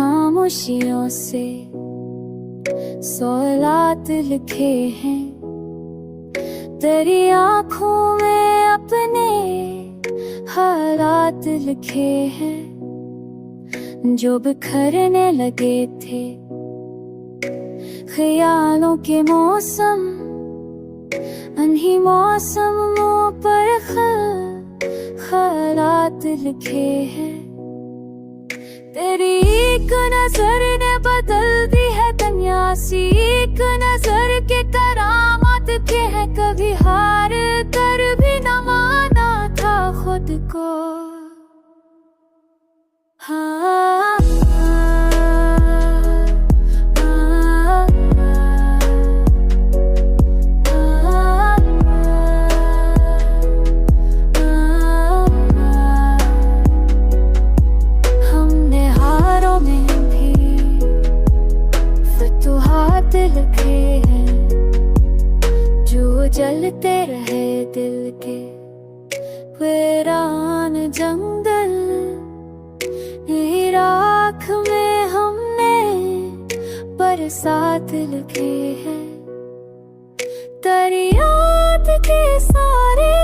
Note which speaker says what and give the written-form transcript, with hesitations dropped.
Speaker 1: खामोशियों से सवालात लिखे हैं, तेरी आँखों में अपने हालात लिखे हैं। जो बिखरने लगे थे ख्यालों के मौसम, अनही मौसमों पर ख्यालात लिखे हैं। तेरी एक नजर ने बदल दी है दुनिया सी, एक नजर के करामात के हैं। कभी हार कर भी न माना था खुद को। हाँ, हमने हारों में भी फतूहात लिखे हैं, जो जलते रहे दिल के वीरान जंगल। राख में हमने बरसात लिखे हैं, तेरी याद के सारे